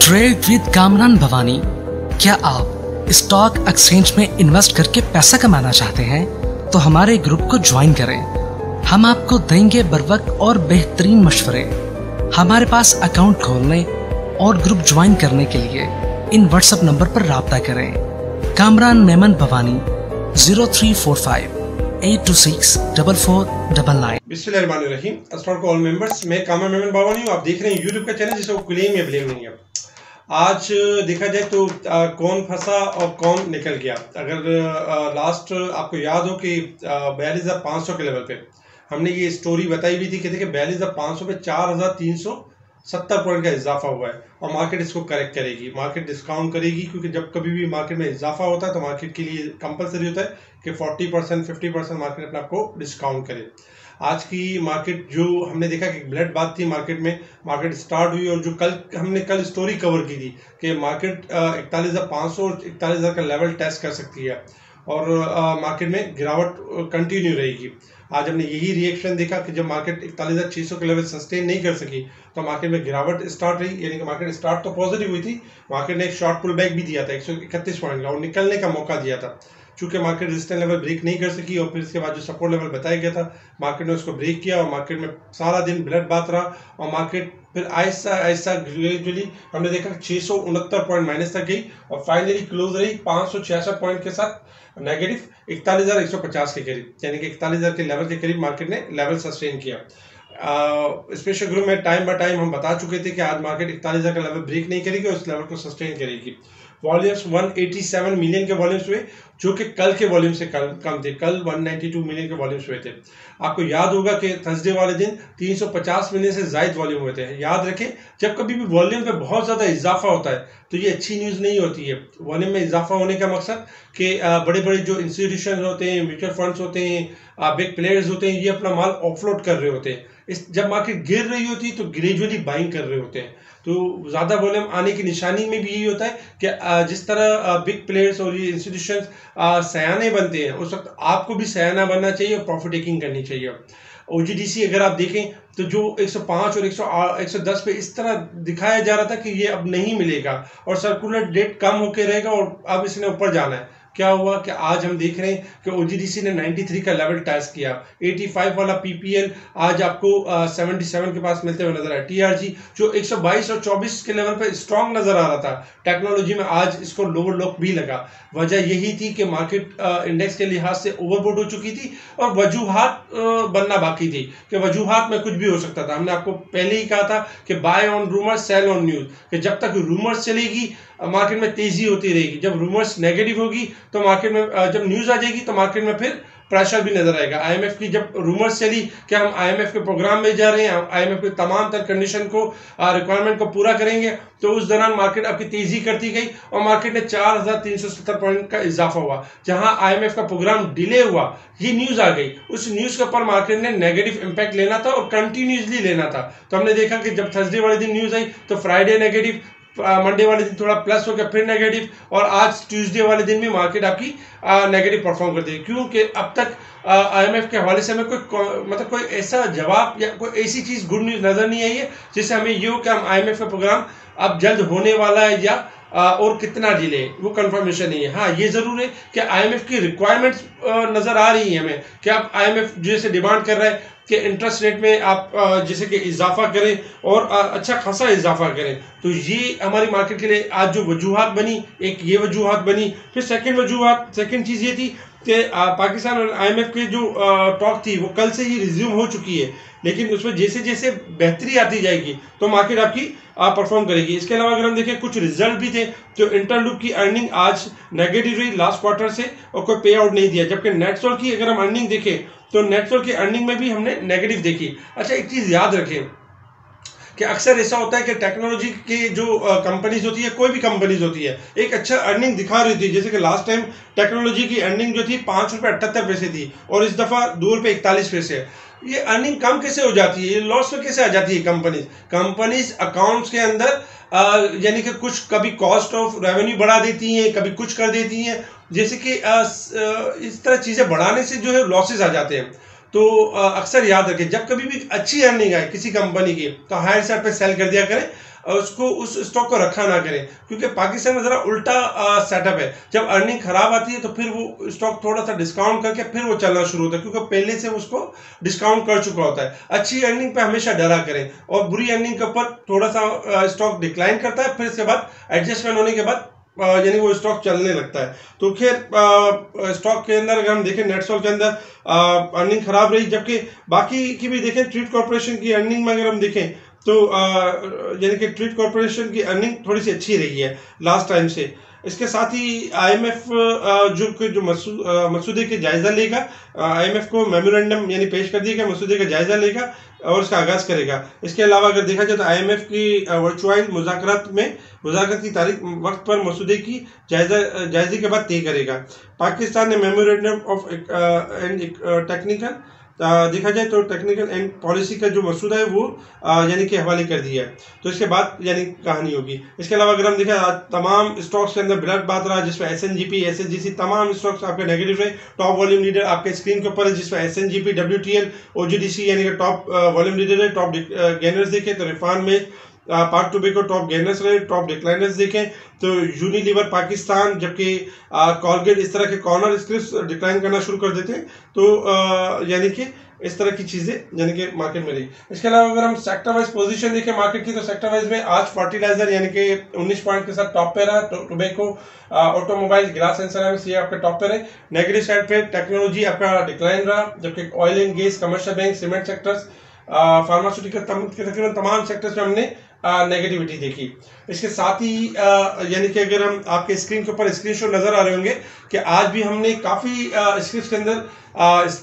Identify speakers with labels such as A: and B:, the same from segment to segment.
A: Trade with Kamran Bhavani. क्या आप stock exchange में इन्वेस्ट करके पैसा कमाना चाहते हैं तो हमारे ग्रुप को ज्वाइन करें। हम आपको देंगे बर वक्त और बेहतरीन मशवरे। हमारे पास अकाउंट खोलने और ग्रुप ज्वाइन करने के लिए इन व्हाट्सएप नंबर पर राब्ता करें। कामरान मेमन भवानी 0345 8264499।
B: बिस्मिल्लाहिर्रहमानिर्रहीम। अस्सलाम वालेकुम ऑल मेंबर्स, मैं कामरान मेमन भवानी हूँ। आप देख रहे हैं यूट्यूब का चैनल जिसको क्लेम या ब्लेम नहीं है। आज देखा जाए तो कौन फंसा और कौन निकल गया। अगर लास्ट आपको याद हो कि 42,500 के लेवल पे हमने ये स्टोरी बताई हुई थी कि देखिए 42,500 पे 4,370 पॉइंट का इजाफा हुआ है और मार्केट इसको करेक्ट करेगी, मार्केट डिस्काउंट करेगी, क्योंकि जब कभी भी मार्केट में इजाफा होता है तो मार्केट के लिए कंपलसरी होता है कि 40% 50% मार्केट अपने आपको डिस्काउंट करे। आज की मार्केट जो हमने देखा कि ब्लड बात थी मार्केट में, मार्केट स्टार्ट हुई और जो कल स्टोरी कवर की थी कि मार्केट 41,500 और 41,000 का लेवल टेस्ट कर सकती है और मार्केट में गिरावट कंटिन्यू रहेगी। आज हमने यही रिएक्शन देखा कि जब मार्केट 41,600 के लेवल सस्टेन नहीं कर सकी तो मार्केट में गिरावट स्टार्ट रही, यानी कि मार्केट स्टार्ट तो पॉजिटिव हुई थी, मार्केट ने एक शॉर्ट पुल बैक भी दिया था 131 पॉइंट का और निकलने का मौका दिया था। चूंकि मार्केट रेजिस्टेंस लेवल ब्रेक नहीं कर सकी और फिर इसके बाद जो सपोर्ट लेवल बताया गया था मार्केट ने उसको ब्रेक किया और मार्केट में सारा दिन ब्लड बात रहा और मार्केट फिर आहिस्ता आहिस्ता ग्रेजुअली हमने देखा 669 पॉइंट माइनस तक गई और फाइनली क्लोज रही 566 पॉइंट के साथ नेगेटिव 41,150 के करीब, यानी कि 41,000 के लेवल के करीब मार्केट ने लेवल सस्टेन किया। स्पेशल ग्रुप में टाइम बाय टाइम हम बता चुके थे कि आज मार्केट 41,000 का लेवल ब्रेक नहीं करेगी और उस लेवल को सस्टेन करेगी। वॉल्यूम्स 187 मिलियन के वॉल्यूम्स हुए जो कि कल के वॉल्यूम से कम थे। कल 192 मिलियन के वॉल्यूम्स हुए थे। आपको याद होगा कि थर्सडे वाले दिन 350 मिलियन से ज्यादा वॉल्यूम हुए थे। याद रखें, जब कभी भी वॉल्यूम पे बहुत ज्यादा इजाफा होता है तो ये अच्छी न्यूज नहीं होती है। वॉल्यूम में इजाफा होने का मकसद कि बड़े बड़े जो इंस्टीट्यूशन होते हैं, म्यूचुअल फंड्स होते हैं, बिग प्लेयर्स होते हैं, ये अपना माल ऑफलोड कर रहे होते हैं। जब मार्केट गिर रही होती है तो ग्रेजुअली बाइंग कर रहे होते हैं, तो ज्यादा वॉल्यूम आने की निशानी में भी यही होता है कि जिस तरह बिग प्लेयर्स और ये इंस्टीट्यूशंस सयाने बनते हैं उस वक्त आपको भी सयाना बनना चाहिए और प्रॉफिट टेकिंग करनी चाहिए। ओजीडीसी अगर आप देखें तो जो 105 और 110 पे इस तरह दिखाया जा रहा था कि ये अब नहीं मिलेगा और सर्कुलर डेट कम होकर रहेगा और अब इसने ऊपर जाना है। क्या हुआ कि आज हम देख रहे हैं कि ओजीडीसी ने 93 का लेवल टेस्ट किया। 85 वाला पीपीएल आज आपको 77 के पास मिलते हुए नजर आया। टीआरजी जो 122 और 24 के लेवल पे स्ट्रांग नजर आ रहा था, टेक्नोलॉजी में आज इसको लोअर लॉक भी लगा। वजह यही थी कि मार्केट इंडेक्स के लिहाज से ओवरबोट हो चुकी थी और वजूहात बनना बाकी थी कि वजूहात में कुछ भी हो सकता था। हमने आपको पहले ही कहा था कि buy on rumours sell on news, कि जब तक रूमर्स चलेगी मार्केट में तेजी होती रहेगी, जब रूमर्स नेगेटिव होगी तो मार्केट में जब न्यूज आ जाएगी तो मार्केट में फिर प्रेशर भी नजर आएगा। आईएमएफ की जब रूमर्स चली कि हम आईएमएफ के प्रोग्राम में जा रहे हैं, आईएमएफ के तमाम तर कंडीशन को रिक्वायरमेंट को पूरा करेंगे, तो उस दौरान मार्केट आपकी तेजी करती गई और मार्केट में 4,370 पॉइंट का इजाफा हुआ। जहां आईएमएफ का प्रोग्राम डिले हुआ, ये न्यूज आ गई, उस न्यूज के ऊपर मार्केट ने नेगेटिव इंपैक्ट लेना था और कंटिन्यूसली लेना था। तो हमने देखा कि जब थर्सडे वाले दिन न्यूज आई तो फ्राइडे नेगेटिव, मंडे वाले दिन थोड़ा प्लस हो गया, फिर नेगेटिव, और आज ट्यूसडे वाले दिन भी मार्केट आपकी नेगेटिव परफॉर्म करती है। क्योंकि अब तक आईएमएफ के हवाले से हमें कोई ऐसा जवाब या कोई ऐसी चीज गुड न्यूज नजर नहीं आई है जिससे हमें ये हो कि हम आईएमएफ का प्रोग्राम अब जल्द होने वाला है या और कितना डिले, वो कंफर्मेशन नहीं है। हाँ, ये जरूर है कि आईएमएफ की रिक्वायरमेंट्स नजर आ रही है हमें कि आप आईएमएफ जैसे डिमांड कर रहा है कि इंटरेस्ट रेट में आप जैसे कि इजाफा करें और अच्छा खासा इजाफा करें। तो ये हमारी मार्केट के लिए आज जो वजूहात बनी, एक ये वजूहात बनी। फिर सेकंड चीज ये थी कि पाकिस्तान और आईएमएफ की जो टॉक थी वो कल से ही रिज्यूम हो चुकी है, लेकिन उसमें जैसे जैसे बेहतरी आती जाएगी तो मार्केट आपकी परफॉर्म करेगी। इसके अलावा अगर हम देखें कुछ रिजल्ट भी थे, तो इंटरलूप की अर्निंग आज नेगेटिव रही लास्ट क्वार्टर से और कोई पे आउट नहीं दिया, जबकि नेटसोल की अगर हम अर्निंग देखें तो नेटसोल की अर्निंग में भी हमने नेगेटिव देखी। अच्छा, एक चीज याद रखें कि अक्सर ऐसा होता है कि टेक्नोलॉजी की जो कंपनीज होती है, कोई भी कंपनीज होती है, एक अच्छा अर्निंग दिखा रही थी। जैसे कि लास्ट टाइम टेक्नोलॉजी की अर्निंग जो थी 5 रुपये 78 पैसे थी और इस दफा 2 रुपये 41 पैसे। ये अर्निंग कम कैसे हो जाती है, ये लॉस में कैसे आ जाती है कंपनीज अकाउंट्स के अंदर, यानी कि कुछ कभी कॉस्ट ऑफ रेवेन्यू बढ़ा देती हैं, कभी कुछ कर देती हैं, जैसे कि इस तरह चीजें बढ़ाने से जो है लॉसेस आ जाते हैं। तो अक्सर याद रखें, जब कभी भी अच्छी अर्निंग आए किसी कंपनी की तो हायर साइड पे सेल कर दिया करें उसको उस स्टॉक को रखा ना करें, क्योंकि पाकिस्तान में ज़रा उल्टा सेटअप है। जब अर्निंग खराब आती है तो फिर वो स्टॉक थोड़ा सा डिस्काउंट करके फिर वो चलना शुरू होता है, क्योंकि पहले से उसको डिस्काउंट कर चुका होता है। अच्छी अर्निंग पे हमेशा डरा करें और बुरी अर्निंग के ऊपर थोड़ा सा स्टॉक डिक्लाइन करता है, फिर इसके बाद एडजस्टमेंट होने के बाद यानी वो स्टॉक चलने लगता है। तो खैर स्टॉक के अंदर अगर हम देखें, नेट स्टॉक के अंदर अर्निंग खराब रही, जबकि बाकी की भी देखें, ट्रीट कॉर्पोरेशन की अर्निंग में अगर हम देखें तो यानी कि ट्रीट कॉर्पोरेशन की अर्निंग थोड़ी सी अच्छी रही है लास्ट टाइम से। इसके साथ ही आईएमएफ जो मसूदे के जायजा लेगा, आईएमएफ को मेमोरेंडम यानी पेश कर दिया गया, मसूदे का जायजा लेगा और उसका आगाज करेगा। इसके अलावा अगर देखा जाए तो आईएमएफ की वर्चुअल मुज़ाकरात की तारीख वक्त पर मसूदे की जायजे के बाद तय करेगा। पाकिस्तान ने मेमोरेंडम ऑफ एंड टेक्निकल देखा जाए तो टेक्निकल एंड पॉलिसी का जो मसूदा है वो यानी कि हवाले कर दिया है, तो इसके बाद यानी कहानी होगी। इसके अलावा अगर हम देखें, तमाम स्टॉक्स के अंदर ब्लड बात रहा, जिसमें एसएनजीपी, एसएचजीसी तमाम स्टॉक्स आपके नेगेटिव रहे। टॉप वॉल्यूम लीडर आपके स्क्रीन के ऊपर है, जिसमें एसएनजीपी, डब्ल्यूटीएल, ओजीडीसी यानी कि टॉप वॉल्यूम लीडर है। टॉप गेनर्स देखें तो रिफान में पार्क टोबैको टॉप गेनर्स रहे। टॉप डिक्लाइनर्स देखें तो यूनिलीवर पाकिस्तान, जबकि कॉलगेट इस तरह के कॉर्नर स्क्रिप्ट्स डिक्लाइन करना शुरू कर देते हैं। तो यानी कि इस तरह की चीजें यानी कि मार्केट में रही। इसके अलावा अगर हम सेक्टर वाइज पोजीशन देखें मार्केट की, तो सेक्टर वाइज में आज फर्टिलाइजर यानी कि 19 पॉइंट के साथ टॉप पे रहा। Tobacco, automobile, glass and ceramics ये आपके टॉप पे रहे। नेगेटिव साइड पे टेक्नोलॉजी आपका डिक्लाइन रहा, जबकि oil and gas, commercial bank, cement sectors, pharmaceutical तकरीबन तमाम सेक्टर्स में हमने नेगेटिविटी देखी। इसके साथ ही यानी कि अगर हम आपके स्क्रीन के ऊपर स्क्रीनशॉट नजर आ रहे होंगे कि आज भी हमने काफ़ी स्क्रिप्ट्स के अंदर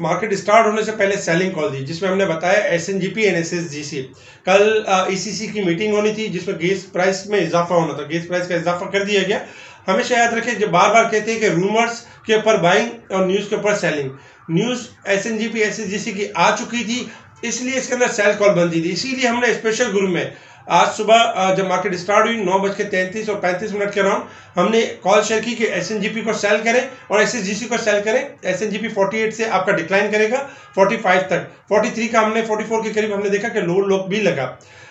B: मार्केट स्टार्ट होने से पहले सेलिंग कॉल दी, जिसमें हमने बताया एसएनजीपी एंड एसएचजीसी। कल ईसीसी की मीटिंग होनी थी, जिसमें गैस प्राइस में इजाफा होना था, गैस प्राइस का इजाफा कर दिया गया। हमेशा याद रखें, जब बार बार कहते हैं कि रूमर्स के ऊपर बाइंग और न्यूज़ के ऊपर सेलिंग, न्यूज़ एसएनजीपी एसएचजीसी की आ चुकी थी, इसलिए इसके अंदर सेल कॉल बनती थी। इसीलिए हमने स्पेशल ग्रुप में आज सुबह जब मार्केट स्टार्ट हुई 9:33 और 35 मिनट के अराउंड हमने कॉल शेयर की कि एसएनजीपी को सेल करें और एसएचजीसी को सेल करें। एसएनजीपी 48 से आपका डिक्लाइन करेगा 45 तक, 43 का हमने 44 के करीब हमने देखा कि लो भी लगा।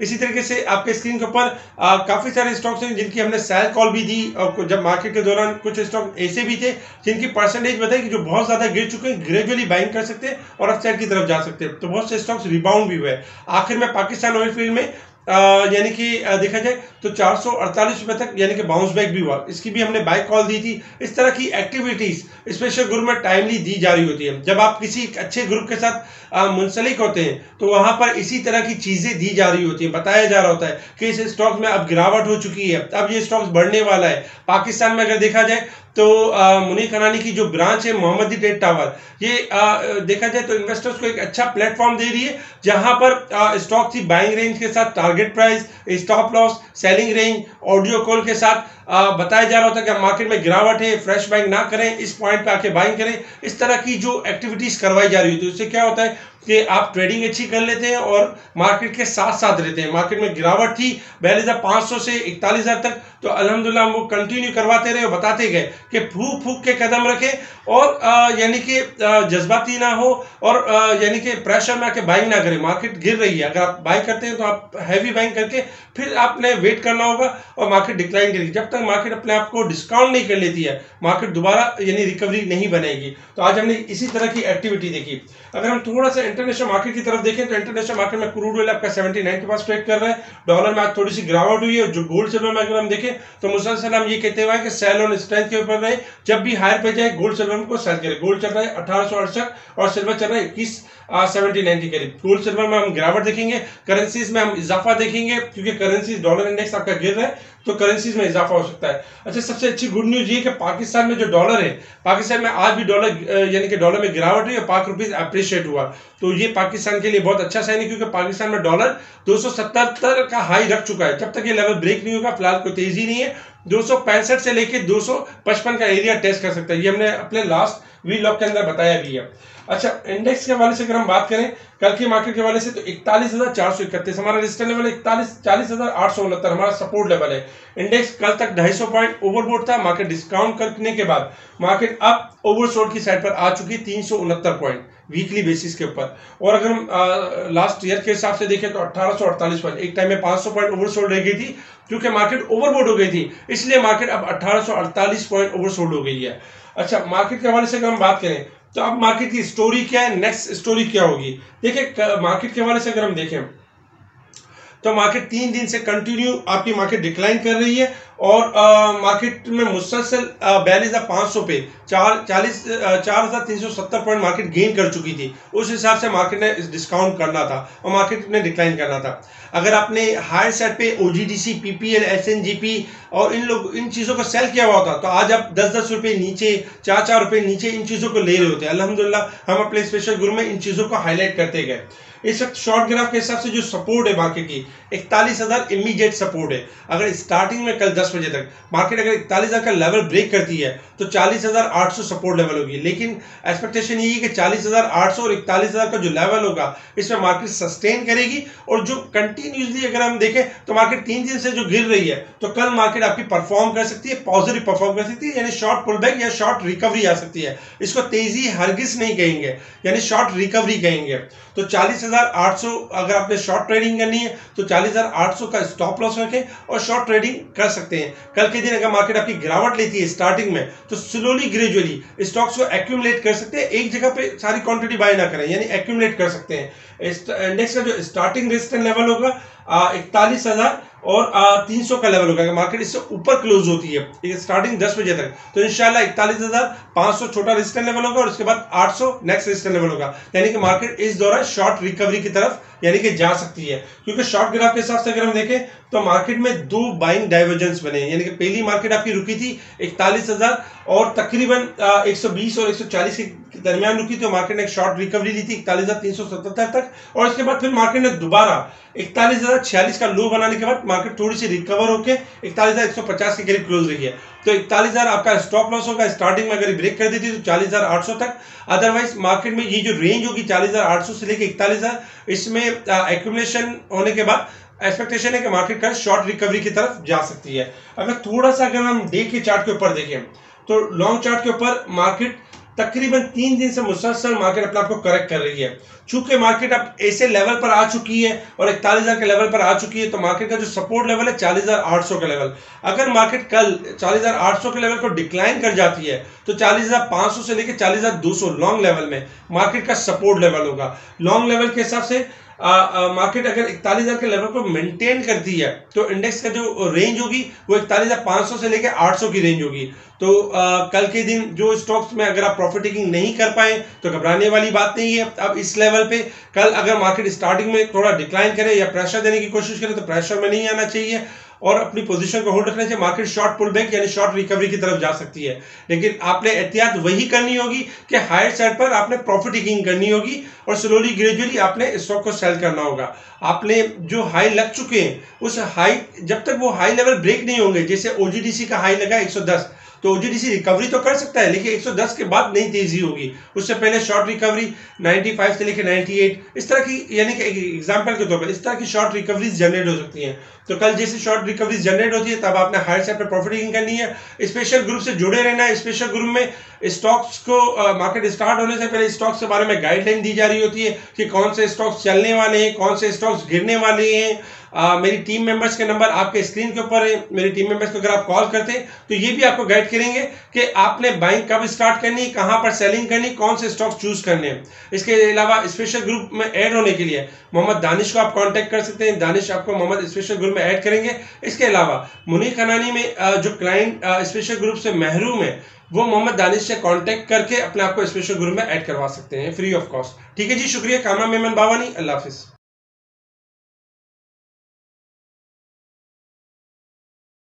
B: इसी तरीके से आपके स्क्रीन के ऊपर काफ़ी सारे स्टॉक्स हैं जिनकी हमने सेल कॉल भी दी, और जब मार्केट के दौरान कुछ स्टॉक ऐसे भी थे जिनकी परसेंटेज बताई कि जो बहुत ज़्यादा गिर चुके हैं, ग्रेजुअली बाइंग कर सकते हैं और अपसाइड की तरफ जा सकते हैं। तो बहुत से स्टॉक्स रिबाउंड भी हुए। आखिर में पाकिस्तान ऑयल फील्ड में यानी कि देखा जाए तो 448 रुपए तक यानी कि बाउंस बैक भी हुआ, इसकी भी हमने बाय कॉल दी थी। इस तरह की एक्टिविटीज स्पेशल ग्रुप में टाइमली दी जा रही होती है। जब आप किसी अच्छे ग्रुप के साथ मुंसलिक होते हैं तो वहां पर इसी तरह की चीजें दी जा रही होती है, बताया जा रहा होता है कि इस स्टॉक में अब गिरावट हो चुकी है, अब ये स्टॉक्स बढ़ने वाला है। पाकिस्तान में अगर देखा जाए तो मुनीर खनानी की जो ब्रांच है मोहम्मदी ट्रेड टावर, ये देखा जाए तो इन्वेस्टर्स को एक अच्छा प्लेटफॉर्म दे रही है, जहां पर स्टॉक थी बाइंग रेंज के साथ, target price, stop loss, selling range, audio call के साथ बताया जा रहा होता है कि मार्केट में गिरावट है, फ्रेश बाइंग ना करें, इस पॉइंट पे आके बाइंग करें। इस तरह की जो एक्टिविटीज करवाई जा रही होती है, उससे क्या होता है कि आप ट्रेडिंग अच्छी कर लेते हैं और मार्केट के साथ साथ रहते हैं। मार्केट में गिरावट थी 42,500 से 41,000 तक, तो अल्हम्दुलिल्लाह वो कंटिन्यू करवाते रहे और बताते गए कि फूक के कदम रखें और यानी कि जज्बाती ना हो और यानी कि प्रेशर में आके बाइंग ना करें। मार्केट गिर रही है, अगर आप बाइंग करते हैं तो आप हैवी बाइंग करके फिर आपने वेट करना होगा और मार्केट डिक्लाइन करेगी। जब तक मार्केट अपने आप को डिस्काउंट नहीं कर लेती है, मार्केट दोबारा यानी रिकवरी नहीं बनेगी। तो आज हमने इसी तरह की एक्टिविटी देखी। अगर हम थोड़ा सा इंटरनेशनल मार्केट की तरफ देखें तो इंटरनेशनल मार्केट में क्रूड ऑयल आपका 79 के पास ट्रेड कर रहा है। डॉलर में आज थोड़ी सी गिरावट हुई है। जो गोल्ड सिल्वर में अगर हम देखें तो मुसलसल हम ये कहते हुए कि सेल ऑन स्ट्रेंथ के ऊपर रहे, जब भी हायर पे जाए गोल्ड सिल्वर को सेल करे। गोल्ड चल रहा है 1868 और सिल्वर चल रहा है 2179 के करीब। गोल्ड सिल्वर में हम गिरावट देखेंगे, करेंसीज में हम इजाफा देखेंगे, क्योंकि करेंसीज डॉलर इंडेक्स आपका गिर रहा है तो करेंसीज में इजाफा हो सकता है। अच्छा, सबसे अच्छी गुड न्यूज ये कि पाकिस्तान में जो डॉलर है, पाकिस्तान में आज भी डॉलर यानी कि डॉलर में गिरावट हुई और पाक रुपीज अप्रिशिएट हुआ, तो ये पाकिस्तान के लिए बहुत अच्छा साइन है, क्योंकि पाकिस्तान में डॉलर 277 का हाई रख चुका है। जब तक ये लेवल ब्रेक नहीं होगा, फिलहाल कोई तेजी नहीं है, 265 से लेके 255 का एरिया टेस्ट कर सकता है। ये हमने अपने लास्ट वीलॉग के अंदर बताया भी है। अच्छा, इंडेक्स के हवाले से अगर हम बात करें कल की मार्केट के हवाले से, तो 41,431 हमारा रेजिस्टेंस लेवल है, 40,869 हमारा सपोर्ट लेवल है। इंडेक्स कल तक 250 पॉइंट ओवरबोट था। मार्केट डिस्काउंट करने के बाद मार्केट अब ओवरसोल्ड की साइड पर आ चुकी 369 पॉइंट। वीकली बेसिस के ऊपर। और अगर हम लास्ट ईयर के हिसाब से देखें तो 1848 पॉइंट, एक टाइम में 500 पॉइंट ओवरसोल्ड रह गई थी क्योंकि मार्केट ओवरबोट हो गई थी, इसलिए मार्केट अब 1848 पॉइंट ओवरसोल्ड हो गई है। अच्छा, मार्केट के हवाले से अगर हम बात करें तो अब मार्केट की स्टोरी क्या है, नेक्स्ट स्टोरी क्या होगी। देखिए मार्केट के हवाले से अगर हम देखें तो मार्केट 3 दिन से कंटिन्यू आपकी मार्केट डिक्लाइन कर रही है और मार्केट में मुसलसल 42,500 पे 4,370 पॉइंट मार्केट गेन कर चुकी थी। उस हिसाब से मार्केट ने डिस्काउंट करना था और मार्केट ने डिक्लाइन करना था। अगर आपने हायर साइड पे ओजीडीसी, पीपीएल, एसएनजीपी और इन चीज़ों को सेल किया हुआ होता तो आज आप 10-10 रुपये नीचे, 4-4 रुपये नीचे इन चीज़ों को ले रहे होते। अल्हम्दुलिल्लाह हम अपने स्पेशल ग्रुप में इन चीज़ों को हाईलाइट करते गए। इस वक्त शॉर्ट ग्राफ के हिसाब से जो सपोर्ट है मार्केट की 41,000 इमीडिएट सपोर्ट है। अगर स्टार्टिंग में कल 10 बजे तक मार्केट अगर 41,000 का लेवल ब्रेक करती है तो 40,800 सपोर्ट लेवल होगी, लेकिन एक्सपेक्टेशन यही है कि 40,800 और 41,000 का जो लेवल होगा इसमें मार्केट सस्टेन करेगी। और जो कंटिन्यूसली अगर हम देखें तो मार्केट 3 दिन से जो गिर रही है तो कल मार्केट आपकी परफॉर्म कर सकती है, पॉजिटिव परफॉर्म कर सकती है, यानी शॉर्ट पुल बैक या शॉर्ट रिकवरी आ सकती है। इसको तेजी हरगिज नहीं कहेंगे, यानी शॉर्ट रिकवरी कहेंगे। तो 40,800 अगर आपने शॉर्ट ट्रेडिंग करनी है तो 40,800 का स्टॉप लॉस रखें और शॉर्ट ट्रेडिंग कर सकते हैं। कल के दिन अगर मार्केट आपकी गिरावट लेती है स्टार्टिंग में तो स्लोली ग्रेजुअली स्टॉक्स को एक्यूमुलेट कर सकते हैं, एक जगह पे सारी क्वांटिटी बाय ना करें, यानी एक्यूमुलेट कर सकते हैं। इंडेक्स का जो स्टार्टिंग रेजिस्टेंस लेवल होगा 41,300 का लेवल होगा। मार्केट इससे ऊपर क्लोज होती है स्टार्टिंग 10 बजे तक तो इंशाल्लाह 41,500 छोटा रेजिस्टेंस लेवल होगा और उसके बाद 800 नेक्स्ट रेजिस्टेंस लेवल होगा, यानी कि मार्केट इस दौरान शॉर्ट रिकवरी की तरफ यानी कि जा सकती है। क्योंकि शॉर्ट ग्राफ के हिसाब से अगर हम देखें तो मार्केट में 2 बाइंग डाइवर्जेंस बने, यानी कि पहली मार्केट आपकी रुकी थी 41,000 और तकरीबन 120 और 140 के दरमियान रुकी, तो मार्केट ने एक शॉर्ट रिकवरी ली थी 41,377 तक और इसके बाद फिर मार्केट ने दोबारा 41,046 का लो बनाने के बाद मार्केट थोड़ी सी रिकवर होकर 41,150 के करीब क्लोज रही है। तो 41,000 आपका स्टॉप लॉस होगा, स्टार्टिंग में अगर ब्रेक कर देती तो 40,800 तक। अदरवाइज मार्केट में ये जो रेंज होगी 40,800 से लेकर 41,000, इसमें एक्यूमुलेशन होने के बाद एक्सपेक्टेशन है कि मार्केट का शॉर्ट रिकवरी की तरफ जा सकती है। अगर थोड़ा सा अगर हम डे के चार्ट के ऊपर देखें तो लॉन्ग चार्ट के ऊपर मार्केट तकरीबन 3 दिन से मुसलसल मार्केट अपने आप को करेक्ट कर रही है। चूंकि मार्केट अब ऐसे लेवल पर आ चुकी है और 41,000 के लेवल पर आ चुकी है तो मार्केट का जो सपोर्ट लेवल है 40,800 का लेवल। अगर मार्केट कल 40,800 के लेवल को डिक्लाइन कर जाती है तो 40,500 से लेकर 40,200 लॉन्ग लेवल में मार्केट का सपोर्ट लेवल होगा। लॉन्ग लेवल के हिसाब से मार्केट अगर 41,000 के लेवल को मेंटेन करती है तो इंडेक्स का जो रेंज होगी वो 41,500 से लेकर 800 की रेंज होगी। तो कल के दिन जो स्टॉक्स में अगर आप प्रॉफिट टेकिंग नहीं कर पाए तो घबराने वाली बात नहीं है। अब इस लेवल पे कल अगर मार्केट स्टार्टिंग में थोड़ा डिक्लाइन करे या प्रेशर देने की कोशिश करे तो प्रेशर में नहीं आना चाहिए और अपनी पोजीशन को होल्ड रखने से मार्केट शॉर्ट पुल बैक यानी शॉर्ट रिकवरी की तरफ जा सकती है। लेकिन आपने एहतियात वही करनी होगी कि हायर साइड पर आपने प्रॉफिट टेकिंग करनी होगी और स्लोली ग्रेजुअली आपने स्टॉक को सेल करना होगा। आपने जो हाई लग चुके हैं उस हाई जब तक वो हाई लेवल ब्रेक नहीं होंगे, जैसे ओजीडीसी का हाई लगा 110 तो ओजीडीसी रिकवरी तो कर सकता है लेकिन 110 के बाद नहीं तेजी होगी, उससे पहले शॉर्ट रिकवरी 95 से लेकर 98 इस तरह की, यानी कि एग्जांपल के तौर पर इस तरह की शॉर्ट रिकवरीज जनरेट हो सकती हैं। तो कल जैसे शॉर्ट रिकवरीज जनरेट होती है तब आपने हायर साइड पर प्रॉफिटिंग करनी है। स्पेशल ग्रुप से जुड़े रहना है। स्पेशल ग्रुप में स्टॉक्स को मार्केट स्टार्ट होने से पहले स्टॉक्स के बारे में गाइडलाइन दी जा रही होती है कि कौन से स्टॉक्स चलने वाले हैं, कौन से स्टॉक्स गिरने वाले हैं। मेरी टीम मेंबर्स के नंबर आपके स्क्रीन के ऊपर है। मेरी टीम मेंबर्स को अगर आप कॉल करते हैं तो ये भी आपको गाइड करेंगे कि आपने बाइंग कब स्टार्ट करनी, कहां पर सेलिंग करनी, कौन से स्टॉक्स चूज करने हैं। इसके अलावा स्पेशल ग्रुप में ऐड होने के लिए मोहम्मद दानिश को आप कांटेक्ट कर सकते हैं। दानिश आपको मोहम्मद स्पेशल ग्रुप में ऐड करेंगे। इसके अलावा मुनीर खनानी में जो क्लाइंट स्पेशल ग्रुप से महरूम है वो मोहम्मद दानिश से कांटेक्ट करके अपने आप को स्पेशल ग्रुप में ऐड करवा सकते हैं फ्री ऑफ कॉस्ट। ठीक है जी, शुक्रिया। कामरान मेमन बावानी, अल्लाह हाफिज।